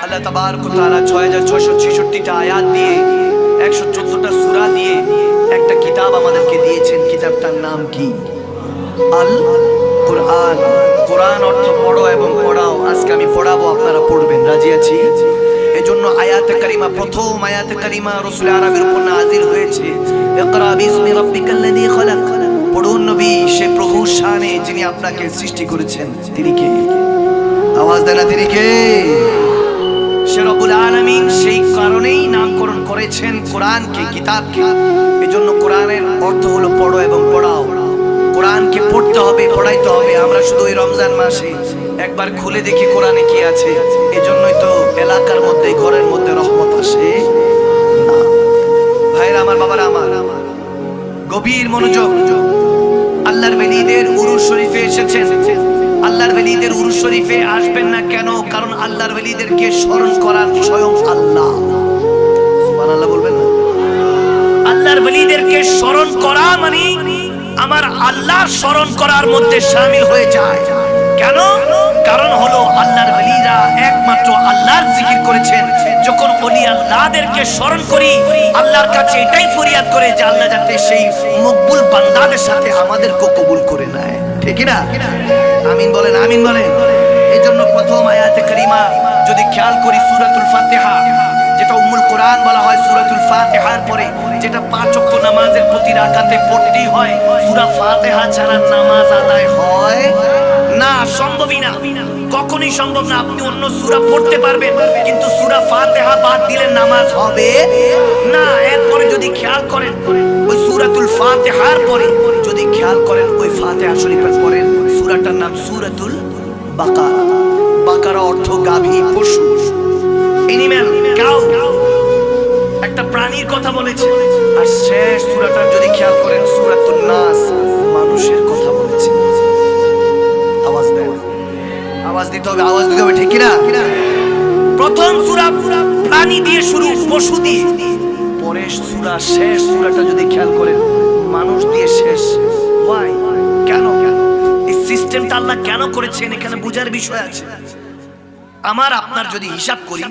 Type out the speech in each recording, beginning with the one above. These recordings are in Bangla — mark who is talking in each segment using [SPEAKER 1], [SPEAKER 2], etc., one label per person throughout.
[SPEAKER 1] আল্লাহ তাবারক ওয়া তাআলা 6666টা আয়াত দিয়ে 114টা সূরা দিয়ে একটা কিতাব আমাদেরকে দিয়েছেন। কিতাবটার নাম কি? আল কোরআন। কোরআন অর্থ পড়ো এবং পড়াও। আজকে আমি পড়াবো, আপনারা পড়বেন। রাজি আছি? এজন্য আয়াতে কারিমা, প্রথম আয়াতে কারিমা রাসূল আরবির উপর নাযিল হয়েছে, ইকরা বিসমি রাব্বিকাল্লাযী খলাক। পড়ুন নবী, সে প্রভুর শানে যিনি আপনাকে সৃষ্টি করেছেন। তিনি কে? আওয়াজ দেন না, তিনি কে? সে রব্বুল আলামিন। সেই কারণেই নামকরণ করেছেন কোরআনকে, কিতাবকে। এজন্য কোরআনের অর্থ হলো পড়ো এবং পড়াও। কোরআনকে পড়তে হবে, পড়াইতে হবে। আমরা শুধু এই রমজান মাসে একবার খুলে দেখি কোরআনে কি আছে। এজন্যই তো এলাকার মধ্যে, ঘরের মধ্যে রহমত আসে না। ভাইরা আমার, বাবারা আমার, গভীর মনোযোগ। আল্লাহর ওলিদের উরুস শরীফে এসেছেন। আল্লাহর ওলিদের উরুস শরীফে আসবেন না কেন? কারণ আল্লাহর ওলিদেরকে স্মরণ করার স্বয়ং আল্লাহ। সুবহানাল্লাহ বলবেন না? আল্লাহর ওলিদেরকে স্মরণ করা মানে আমার আল্লাহর স্মরণ করার মধ্যে শামিল হয়ে যায়। কেন? কারণ হলো আল্লাহর ওলিরা একমাত্র আল্লাহর জিকির করেছেন। যখন ওলি আল্লাহদেরকে স্মরণ করি, আল্লাহর কাছে এটাই ফরিয়াদ করে যে আল্লাহ যাতে সেই মকবুল বান্দাদের সাথে আমাদেরকে কবুল করে নেয়। ঠিক না? আমিন বলেন, আমিন বলেন। এজন্য প্রথম আয়াতে কারিমা যদি খেয়াল করি, সূরাতুল ফাতিহা, যেটা উম্মুল কোরআন বলা হয়, সূরাতুল ফাতিহার পরে যেটা 5 ওয়াক্ত নামাজের প্রতি রাকাতে পড়তেই হয়, সূরা ফাতিহা ছাড়া নামাজ আদায় হয় না, সম্ভবই না, কখনোই সম্ভব না। আপনি অন্য সূরা পড়তে পারবেন, কিন্তু সূরা ফাতিহা বাদ দিলে নামাজ হবে না। এরপরে যদি খেয়াল করেন, ওই সূরাতুল ফাতিহার পরে যদি খেয়াল করেন, ওই ফাতিহা শরীফের পরে সূরাটার নাম সূরাতুল বাকারা। বাকারা অর্থ গাভী, পশু, এনিম্যাল, কাউ, একটা প্রাণীর কথা বলেছে। আর শেষ সূরাটা যদি খেয়াল করেন, সূরাতুন নাস, মানুষের কথা বলেছে। আওয়াজ দেন, আওয়াজ দিতে হবে, আওয়াজ দিতে হবে। ঠিক কি না? প্রথম সূরা প্রাণী দিয়ে শুরু, পশু দিয়ে। পরে সূরা শেষ সূরাটা যদি খেয়াল করেন, মানুষ দিয়ে শেষ। ওয়াই? কেন? এই সিস্টেমটা আল্লাহ কেন করেছেন? এখানে বুঝার বিষয় আছে। আমার আপনার যদি হিসাব করি,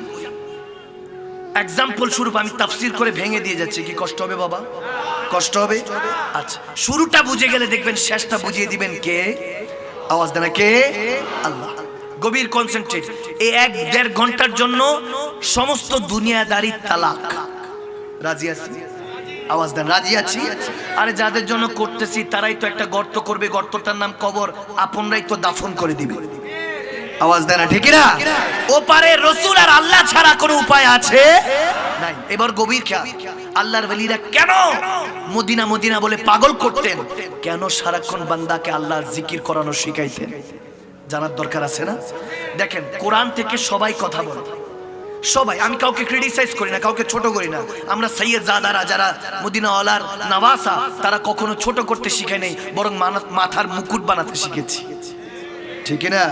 [SPEAKER 1] এক্সাম্পল স্বরূপ আমি তাফসীর করে ভেঙে দিয়ে যাচ্ছি। কি কষ্ট হবে বাবা? কষ্ট হবে? আচ্ছা, শুরুটা বুঝে গেলে দেখবেন শেষটা বুঝিয়ে দিবেন কে? আওয়াজ দেন, কে? আল্লাহ। গভীর কনসেন্ট্রেট। এই 1-1.5 ঘন্টার জন্য সমস্ত দুনিয়াদারি তালাক। রাজি আছি? আওয়াজ দেন, রাজি আছি? আরে যাদের জন্য করতেছি তারাই তো একটা গর্ত করবে, গর্তটার নাম কবর, আপনরাই তো দাফন করে দিবে। আওয়াজ দেন, ঠিক না? ওপারে রাসূল আর আল্লাহ ছাড়া কোনো উপায় আছে নাই। এবার গভীর খেয়াল। আল্লাহর ওলিরা কেন মদিনা মদিনা বলে পাগল করতেন? কেন সারাক্ষণ বান্দাকে আল্লাহর জিকির করানো শিখাইতেন? জানার দরকার আছে না? দেখেন, কোরআন থেকে সবাই কথা বলে, সবাই। আমি কাউকে ক্রিটিসাইজ করি না, কাউকে ছোট করি না। আমরা সৈয়দ জাদারা যারা মদিনাওয়ালার নওয়াসা, তারা কখনো ছোট করতে শিখায় নাই, বরং মাথার মুকুট বানাতে শিখেছি। ঠিক না?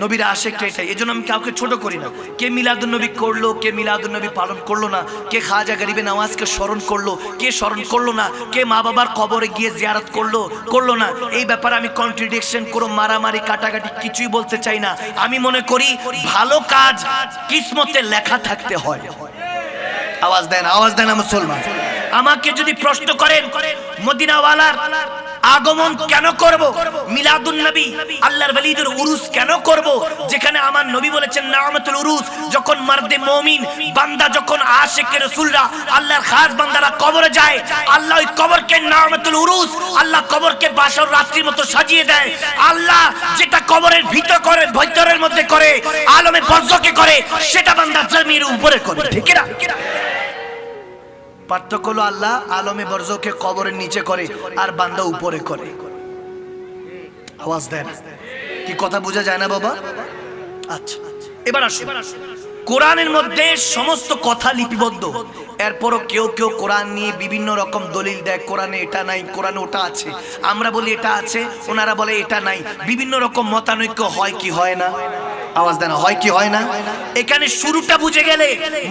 [SPEAKER 1] নবীর আশিকটা এটাই। এজন্য আমি কাউকে ছোট করি না। কে মিলাদুন নবী করলো, কে মিলাদুন নবী পালন করলো না, কে খাজা গরিবে নওয়াজকে স্মরণ করলো, কে স্মরণ করলো না, কে মা বাবার কবরে গিয়ে জিয়ারত করলো না, এই ব্যাপারে আমি কন্ট্রাডিকশন করো, মারামারি, কাটাকাটি কিছুই বলতে চাই না। আমি মনে করি ভালো কাজ কিসমতে লেখা থাকতে হয়। আওয়াজ দেন, আওয়াজ দেন মুসলমান। আমাকে যদি প্রশ্ন করেন মদিনাওয়ালার আগমন কেন করব, মিলাদুন নবী, আল্লাহর ওলিদের উরুস কেন করব, যেখানে আমার নবী বলেছেন নামাতুল উরুস, যখন মারদে মুমিন বান্দা, যখন আশিকে রাসূলরা, আল্লাহর খাস বান্দারা কবরে যায়, আল্লাহ ওই কবরকে নামাতুল উরুস, আল্লাহ কবরকে বাসর রাত্রির মতো সাজিয়ে দেয়। আল্লাহ যেটা কবরের ভিতরের মধ্যে করে, আলমে বরজকে করে, সেটা বান্দা জমির উপরে করে। ঠিক না? পার্থক্য হলো আল্লাহ আলমে বরজকে কবরের নিচে করে আর বান্দা উপরে করে। আওয়াজ দেন, কি কথা বোঝা যায় না বাবা? আচ্ছা, এবার আসুন। কোরআনের মধ্যে সমস্ত কথা লিপিবদ্ধ, এরপরও কেউ কেউ কোরআন নিয়ে বিভিন্ন রকম দলিল দেয়। কোরআনে এটা নাই, কোরআনে ওটা আছে। আমরা বলি এটা আছে, ওনারা বলে এটা নাই। বিভিন্ন রকম মতানৈক্য হয় কি হয় না? আওয়াজ দেন, হয় কি হয় না? এখানে শুরুটা বুঝে গেলে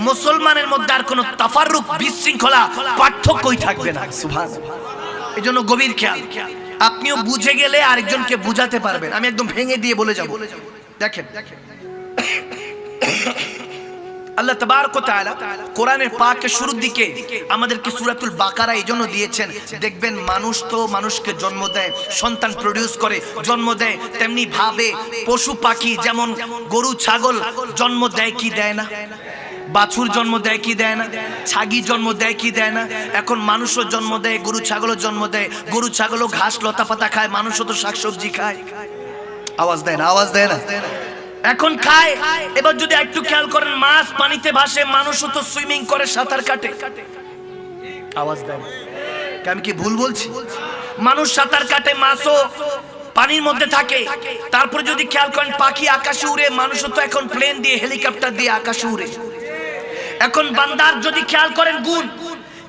[SPEAKER 1] মুসলমানের মধ্যে আর কোনো তাফাররুক, বিশৃঙ্খলা, পার্থক্যই থাকবে না। সুবহানাল্লাহ। এজন্য গভীর খেয়াল। আপনিও বুঝে গেলে আরেকজনকে বুঝাতে পারবেন। আমি একদম ভেঙে দিয়ে বলে যাব। দেখেন, আল্লাহ তাবারক ওয়া তাআলা কোরআনের পাকের শুরুর দিকে আমাদেরকে সূরাতুল বাকারা এইজন্য দিয়েছেন, দেখবেন মানুষ তো মানুষকে জন্ম দেয়, সন্তান প্রডিউস করে জন্ম দেয়, তেমনি ভাবে পশু পাখি যেমন গরু ছাগল জন্ম দেয় কি দেয় না, বাছুর জন্ম দেয় কি দেয় না, ছাগি জন্ম দেয় কি দেয় না। এখন মানুষও জন্ম দেয়, গরু ছাগলও জন্ম দেয়। গরু ছাগলও ঘাস লতা পাতা খায়, মানুষও তো শাকসবজি খায়। আওয়াজ দেয় না, আওয়াজ দেয় না, এখন খায়। এবার যদি একটু খেয়াল করেন, মাছ পানিতে ভাসে, মানুষও তো সুইমিং করে, সাঁতার কাটে। আওয়াজ দেয় না, আমি কি ভুল বলছি? মানুষ সাঁতার কাটে, মাছও পানির মধ্যে থাকে। তারপরে যদি খেয়াল করেন, পাখি আকাশে উড়ে, মানুষও তো এখন প্লেন দিয়ে হেলিকপ্টার দিয়ে আকাশে উড়ে। এখন বান্দার যদি খেয়াল করেন গুণ,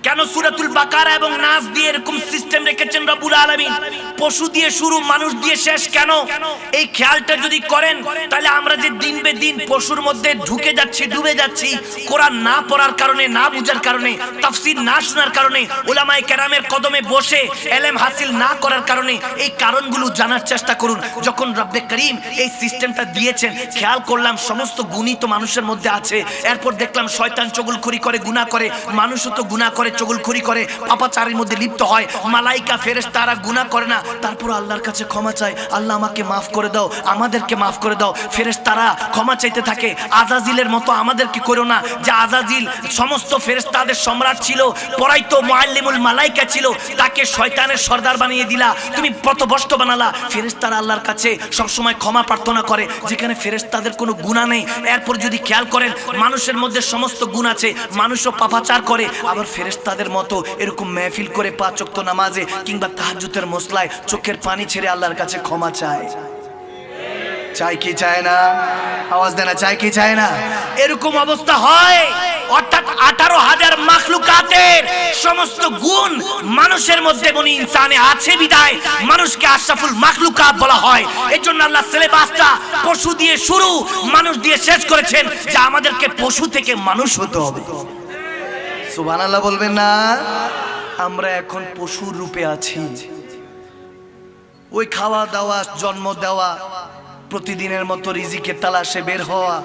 [SPEAKER 1] কেন সূরাতুল বাকারা এবং নাস দিয়ে এরকম সিস্টেম রেখেছেন রব্বুল আলামিন? পশু দিয়ে শুরু, মানুষ দিয়ে শেষ কেন? এই খেয়ালটা যদি করেন, তাহলে আমরা যে দিন বে দিন পশুর মধ্যে ঢুকে যাচ্ছি, ডুবে যাচ্ছি, কোরআন না পড়ার কারণে, না বুঝার কারণে, তাফসীর না শোনার কারণে, উলামায়ে কেরামের কদমে বসে ইলম হাসিল না করার কারণে, এই কারণগুলো জানার চেষ্টা করুন। যখন রব্বে করিম এই সিস্টেমটা দিয়েছেন, খেয়াল করলাম সমস্ত গুণই তো মানুষের মধ্যে আছে। এরপর দেখলাম শয়তান চগলখড়ি করে, গুনাহ করে, মানুষও তো গুনাহ করে, চগলখড়ি করে, পাপাচারের মধ্যে লিপ্ত হয়। মালাইকা ফেরেশতারা গুনাহ করে না, তারপর আল্লাহর কাছে ক্ষমা চায়, আল্লাহ আমাকে মাফ করে দাও, আমাদেরকে মাফ করে দাও। ফেরেশতারা ক্ষমা চাইতে থাকে। আজাজিলের মতো আমাদেরকে করো না, যে আজাজিল সমস্ত ফেরেশতাদের সম্রাট ছিল, পরাইতো মুআল্লিমুল মালাইকা ছিল, তাকে শয়তানের সর্দার বানিয়ে দিলা, তুমি পথভ্রষ্ট বানালা। ফেরেশতারা আল্লাহর কাছে সব সময় ক্ষমা প্রার্থনা করে, যেখানে ফেরেশতাদের কোনো গুনাহ নেই। এরপর যদি খেয়াল করেন, মানুষের মধ্যে সমস্ত গুণ আছে, মানুষও পাপাচার করে, আবার ফেরেশতাদের মতো এরকম মেহফিল করে 5 ওয়াক্ত নামাজে কিংবা তাহাজ্জুদের মুসলায় চোখের পানি ছেড়ে আল্লাহর কাছে ক্ষমা চায়। চাই কি চায় না? আওয়াজ দেয় না, চাই কি চায় না? এরকম অবস্থা হয়, অর্থাৎ 18,000 মাখলুকাতের সমস্ত গুণ মানুষের মধ্যে বনি ইনসানে আছে বিদায় মানুষকে আশরাফুল মাখলুকাত বলা হয়। এজন্য আল্লাহ সিলেবাসটা পশু দিয়ে শুরু, মানুষ দিয়ে শেষ করেছেন, যে আমাদেরকে পশু থেকে মানুষ হতে হবে। সুবহানাল্লাহ বলবেন না? আমরা এখন পশুর রূপে আছি। ওই খাওয়া দাওয়া, জন্ম দেওয়া, প্রতিদিনের মতো রিজিকের তালাশে বের হওয়া,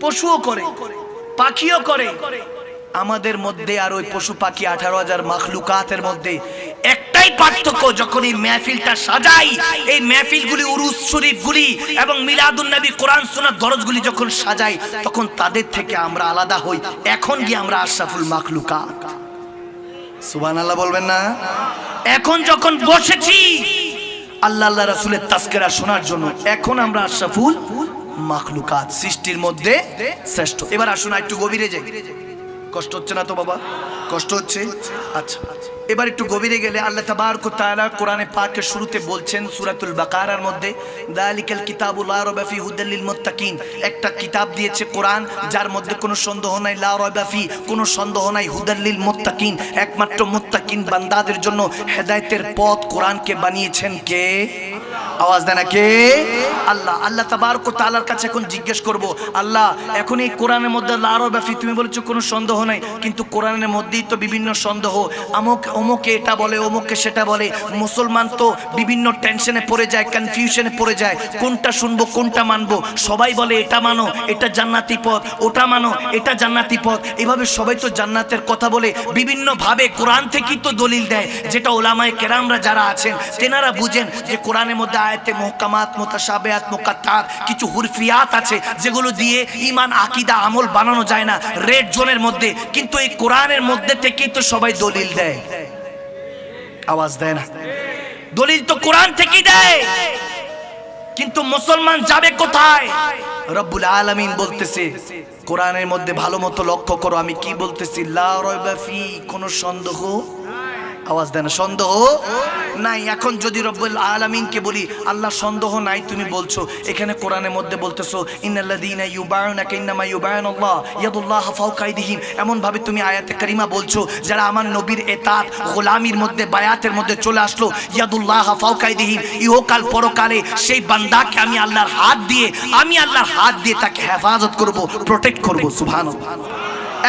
[SPEAKER 1] পশুও করে, পাখিও করে। আমাদের মধ্যে আর ওই পশু পাখি 18,000 মাখলুকাতের মধ্যে একটাই পার্থক্য, যখন এই মেহফিলটা সাজাই, এই মেহফিলগুলি, উরুস শরীফগুলি এবং মিলাদুন নবী, কোরআন সুন্নাত দরজগুলি যখন সাজাই, তখন তাদের থেকে আমরা আলাদা হই। এখন গিয়ে আমরা আশরাফুল মাখলুকাত। সুবহানাল্লাহ বলবেন না? এখন যখন বসেছি আল্লাহ আল্লাহ রাসূলের তাজকিরা শোনার জন্য, এখন আমরা আশরাফুল মাখলুকাত, সৃষ্টির মধ্যে শ্রেষ্ঠ। এবার আসুন একটু গভীরে যাই। কষ্ট হচ্ছে না তো বাবা? কষ্ট হচ্ছে? আচ্ছা, এবার একটু গভীরে গেলে আল্লাহ তাবারক ওয়া তাআলা কোরআনে পাকের শুরুতে বলছেন সূরাতুল বাকারার মধ্যে, যালিকাল কিতাবু লা রাইবা ফি হুদাল লিল মুত্তাকিন। একটা কিতাব দিয়েছে কোরআন, যার মধ্যে কোনো সন্দেহ নাই, লা রাইবা ফি, কোনো সন্দেহ নাই, হুদাল লিল মুত্তাকিন, একমাত্র মুত্তাকিন বান্দাদের জন্য হেদায়েতের পথ কোরআনকে বানিয়েছেন কে? আওয়াজ দেন না, কে? আল্লাহ। আল্লাহ তাবারক ওয়া তাআলার কাছে এখন জিজ্ঞেস করব, আল্লাহ এখন এই কোরআনের মধ্যে লা রাইবা ফি, তুমি বলেছো কোনো সন্দেহ নাই, কিন্তু কোরআনের মধ্যেই তো বিভিন্ন সন্দেহ, অমুকে এটা বলে, অমুকে সেটা বলে। মুসলমান তো বিভিন্ন টেনশনে পড়ে যায়, কনফিউশনে পড়ে যায়, কোনটা শুনবো, কোনটা মানবো। সবাই বলে এটা মানো, এটা জান্নাতি পথ, ওটা মানো, এটা জান্নাতি পথ। এভাবে সবাই তো জান্নাতের কথা বলে, বিভিন্ন ভাবে কোরআন থেকেই তো দলিল দেয়, যেটা ওলামায়ে কেরামরা যারা আছেন তেনারা বুঝেন যে কোরআনের মধ্যে আয়াতে মুহকামাত, মুতাশাবিহাত, মুকাত্তার কিছু হুরফিয়াত আছে, যেগুলো দিয়ে ঈমান, আকীদা, আমল বানানো যায় না, রেড জোনের মধ্যে। কিন্তু এই কোরআনের মধ্যে থেকেই তো সবাই দলিল দেয়। আওয়াজ দেয় না? দলিল তো কোরআন থেকেই দেয়, কিন্তু মুসলমান যাবে কোথায়? রব্বুল আলামিন বলতেছে কোরআনের মধ্যে ভালো মতো লক্ষ্য করো, আমি কি বলতেছি, লা রাইবা ফি, কোনো সন্দেহ, আওয়াজ দেয় না, সন্দেহ নাই। এখন যদি রব্বুল আলামিনকে বলি আল্লাহ সন্দেহ নাই তুমি বলছো, এখানে কোরআনের মধ্যে বলতেছো ইন্নাল্লাযীনা ইউবায়ুনাকা ইন্নামা ইউবায়ুনাল্লাহ ইয়াদুল্লাহি ফাওকা আইদিহিম, এমন ভাবে তুমি আয়াতে কারিমা বলছো যারা আমার নবীর এতাত গোলামির মধ্যে, বায়াতের মধ্যে চলে আসলো, ইয়াদুল্লাহি ফাওকা আইদিহিম, ইহকাল পরকালে সেই বান্দাকে আমি আল্লাহর হাত দিয়ে তাকে হেফাজত করব, প্রোটেক্ট করব। সুবহানাল্লাহ।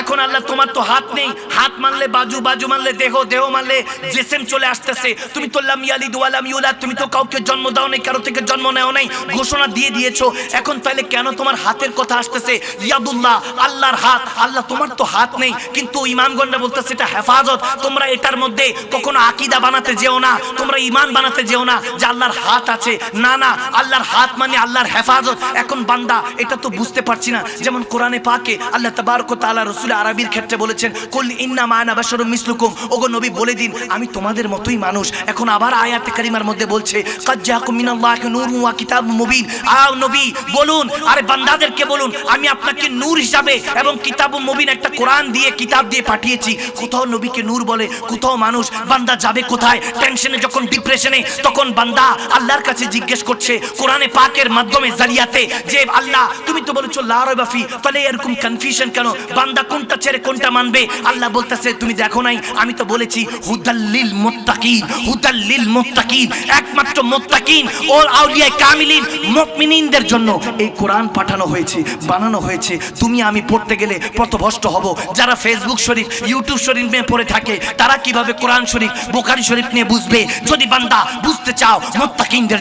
[SPEAKER 1] এখন আল্লাহ তোমার তো হাত নেই, হাত মানলে বাজু, বাজু মানলে দেহ, দেহ মানলে জিসম চলে আসতেছে। তুমি তো লাম ইয়ালিদ ওয়া লাম ইউলাদ, তুমি তো কাউকে জন্ম দাও নাই, কারো থেকে জন্ম নেও নাই, ঘোষণা দিয়ে দিয়েছো। এখন তাহলে কেন তোমার হাতের কথা আসতেছে? ইয়াদুল্লাহ, আল্লাহর হাত। আল্লাহ তোমার তো হাত নেই, কিন্তু ইমামগণরা বলতেছে এটা হেফাজত। তোমরা এটার মধ্যে কখনো আকীদা বানাতে যেও না, তোমরা ঈমান বানাতে যেও না যে আল্লাহর হাত আছে। না না, আল্লাহর হাত মানে আল্লাহর হেফাজত। এখন বান্দা এটা তো বুঝতে পারছি না। যেমন কোরআনে পাকে আল্লাহ তাবারক ওয়া তাআলা রাসূল আরবীর ক্ষেত্রে বলেছেন, কুল ইন্নামা আনা বাশারুম মিসলুকুম, ওগো নবী বলে দিন আমি তোমাদের মতোই মানুষ। এখন আবার আয়াতে কারিমার মধ্যে বলছে, কাদ জাআকুম মিনাল্লাহি নূরুন ওয়া কিতাবুম মুবিন। আও নবী বলুন, আরে বান্দাদেরকে বলুন আমি আপনাকে নূর হিসাবে এবং কিতাবুম মুবিন একটা কোরআন দিয়ে, কিতাব দিয়ে পাঠিয়েছি। কোথাও নবীকে নূর বলে, কোথাও মানুষ। বান্দা যাবে কোথায়? টেনশনে, যখন ডিপ্রেশনে, তখন বান্দা আল্লাহর কাছে জিজ্ঞেস করছে কোরআনে পাকের মাধ্যমে জারিয়াতে, যে আল্লাহ তুমি তো বলেছো লা রাইবা ফি, তাহলে এরকম কনফিউশন কেন? বান্দা কোনটা ছেড়ে কোনটা মানবে? আল্লাহ বলতেছে তুমি দেখো নাই, আমি তো বলেছি হুদাল্লিল মুত্তাকিন, হুদাল্লিল মুত্তাকিন, একমাত্র মুত্তাকিন ও আউলিয়া কামিলিন মুমিনিনদের জন্য এই কোরআন পাঠানো হয়েছে, বানানো হয়েছে। তুমি আমি পড়তে গেলে পথভ্রষ্ট হব। যারা ফেসবুক শরীফ, ইউটিউব শরীফ নিয়ে পড়ে থাকে, তারা কিভাবে কোরআন শরীফ, বুখারী শরীফ নিয়ে বুঝবে? যদি বান্দা বুঝতে চাও, মুত্তাকিনদের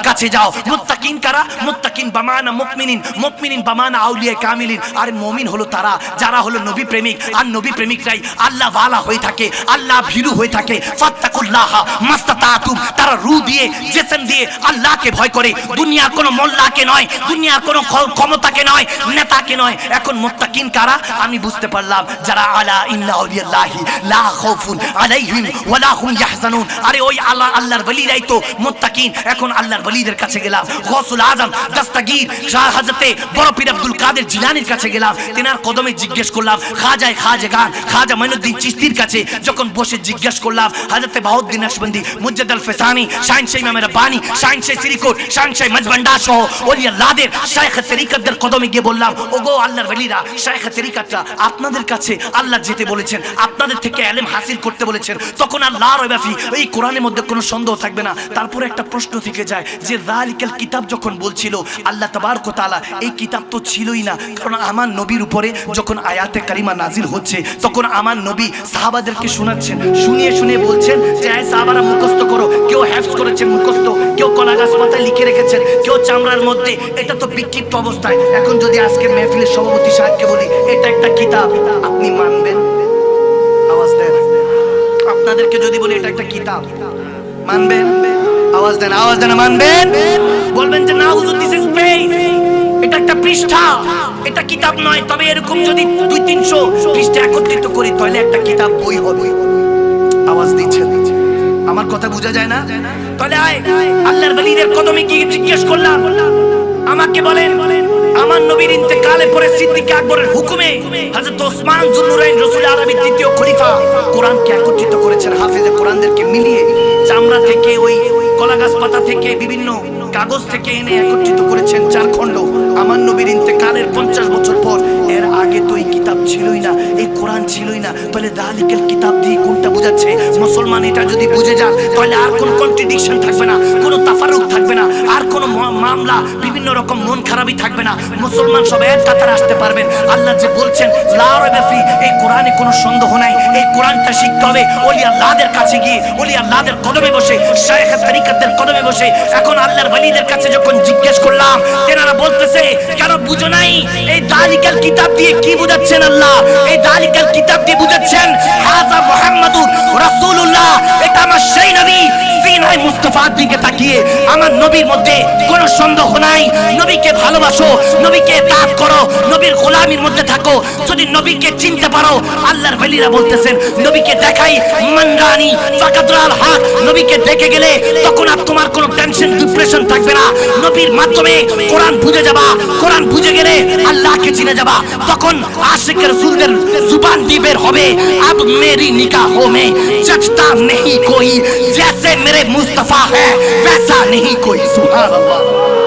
[SPEAKER 1] কাছে যাও। মুত্তাকিন কারা? মুত্তাকিন বামানা মুমিনিন, মুমিনিন বামানা আউলিয়া কামিলিন। আর মুমিন হলো তারা যারা হলো নবী প্রেমিক। আর নবী প্রেমিকরাই আল্লাহ ওয়ালা হয়ে থাকে, আল্লাহ ভীরু হয়ে থাকে। ফাত্তাকুল্লাহ মাস্তাতাতুম, তারা রূহ দিয়ে, জিসম দিয়ে আল্লাহকে ভয় করে, দুনিয়ার কোনো মোল্লাকে নয়, দুনিয়ার কোনো ক্ষমতাকে নয়, নেতাকে নয়। এখন মুত্তাকিন কারা? আমি বুঝতে পারলাম, যারা আলা ইন্না আউলিয়াল্লাহি লা খাউফুন আলাইহিম ওয়া লা হুম ইয়াহজানুন। আরে ওই আল্লাহর ওলিরাই তো মুত্তাকিন। এখন আল্লাহর ওলিদের কাছে গেলাম, গৌসুল আজম দস্তগীর শাহ হযরতে বড় পীর আব্দুল কাদের জিলানীর কাছে গেলাম, তেনার কদমে জিজ্ঞেস করলাম। খাজাগান খাজা মাইনুদ্দিন চিশতির কাছে যখন বসে জিজ্ঞেস করলাম, হযরতে বাউদ্দিন নকশবন্দি, মুজ্জাদ আল ফিসানি, শাহিন শাহ ইমাম রাব্বানি, শাহিন শাহ সিরিকুট, শাহিন শাহ মজবন্ডা সহ ওলি আল্লাহদের শাইখ তরিকতদের কদমে গিয়ে বললাম, ওগো আল্লাহর ওলিরা, শাইখ তরিকতরা আপনাদের কাছে আল্লাহ যেতে বলেছেন, আপনাদের থেকে ইলম হাসিল করতে বলেছেন। তখন আল্লাহ রাইবা ফি, এই কোরআনের মধ্যে কোনো সন্দেহ থাকবে না। তারপরে একটা প্রশ্ন থেকে যায় যে যালিকাল কিতাব যখন বলছিল আল্লাহ তাবারক ওয়া তাআলা, এই কিতাব তো ছিলই না। কারণ আমার নবীর উপরে যখন আয়াতে কারিমা নাজিল হচ্ছে, তখন আমার নবী সাহাবাদেরকে শোনাচ্ছেন, শুনিয়ে শুনিয়ে বলছেন যে এই সাহাবারা মুখস্থ করো। কেউ হেফজ করেছেন মুখস্থ, কেউ কলা গাছ পাতায় লিখে রেখেছেন, কেউ চামড়ার মধ্যে। এটা তো বিক্ষিপ্ত অবস্থায়। এখন যদি আজকে মেহফিলের সভাপতি সাহেবকে বলি এটা একটা কিতাব, আপনি মানবেন? আওয়াজ দেন। আপনাদেরকে যদি বলি এটা একটা কিতাব, মানবেন? আওয়াজ দেন, আওয়াজ দেন, মানবেন? বলবেন যে না হুজুর, দিস ইজ পেজ, এটা একটা পৃষ্ঠা, এটা কিতাব নয়। তবে এরকম যদি 200-300 পৃষ্ঠা একত্রিত করি তাহলে একটা কিতাব বই হবে। আওয়াজ দিচ্ছেন? আমার কথা বোঝা যায় না? তাহলে আল্লাহর ওলিদের কদমে গিয়ে জিজ্ঞেস করলাম, আমাকে বলেন আমার নবীর ইন্তেকালের পরে সিদ্দিক আকবরের হুকুমে হযরত ওসমান যুন্নুরাইন রাসূল আরবীর দ্বিতীয় খলিফা কোরআনকে একত্রিত করেছেন, হাফেজে কোরআনদেরকে মিলিয়ে চামড়া থেকে, ওই কলা গাছ পাতা থেকে, বিভিন্ন কাগজ থেকে এনে একত্রিত করেছেন 4 খণ্ড। আমার নবীর ইন্তেকালের 50 বছর পর। এর আগে তো এই কিতাব ছিলই না, এই কোরআন ছিলই না। তাহলে দালিকাল কিতাব দিয়ে কোনটা বোঝাচ্ছে? মুসলমান এটা যদি বুঝে যান তাহলে আর কোনো কন্ট্রাডিকশন থাকবে না, কোনো তাফারুক থাকবে না, আর কোনো মামলা, বিভিন্ন রকম মন খারাপই থাকবে না। মুসলমান সব এক কাতারে আসতে পারবেন। আল্লাহ যে বলছেন লা রাইবা ফি, এই কোরআনে কোনো সন্দেহ নাই। এই কোরআনটা শিখতে হবে ওলি আল্লাহদের কাছে গিয়ে, ওলি আল্লাহদের কদমে বসে, শাইখ তরিকতদের কদমে বসে। এখন আল্লাহর ওলিদের কাছে যখন জিজ্ঞেস করলাম, তেনারা বলতেছে কেন বুঝো নাই? এই দালিকাল কিতাব দিয়ে কি বুঝাচ্ছেন আল্লাহ? এই দালিকাল কিতাব দিয়ে বুঝাচ্ছেন হাযা মুহাম্মাদুর রাসূলুল্লাহ, এটা আমার সেই নবী। সিনাই মুস্তাফার দিকে তাকিয়ে আমার নবীর মধ্যে কোনো সন্দেহ নাই। নবীকে ভালোবাসো, নবীকে ইতাআত করো, নবীর গোলামির মধ্যে থাকো। যদি নবীকে চিনতে পারো, আল্লাহর ওলিরা বলতেছেন নবীকে দেখাই মানরানি ফাকাদরাল হক, নবীকে দেখে গেলে তখন আর তোমার কোনো টেনশন, ডিপ্রেশন থাকবে না। নবীর মাধ্যমে কোরআন বুঝে যাবা, কোরআন বুঝে গেলে আল্লাহকে চিনে যাবা। তখন আশিক রাসূলদের जुबान भी बेर होवे, अब मेरी निगाहों में जचता नहीं कोई, जैसे मेरे मुस्तफा है वैसा नहीं कोई। सुभान अल्लाह।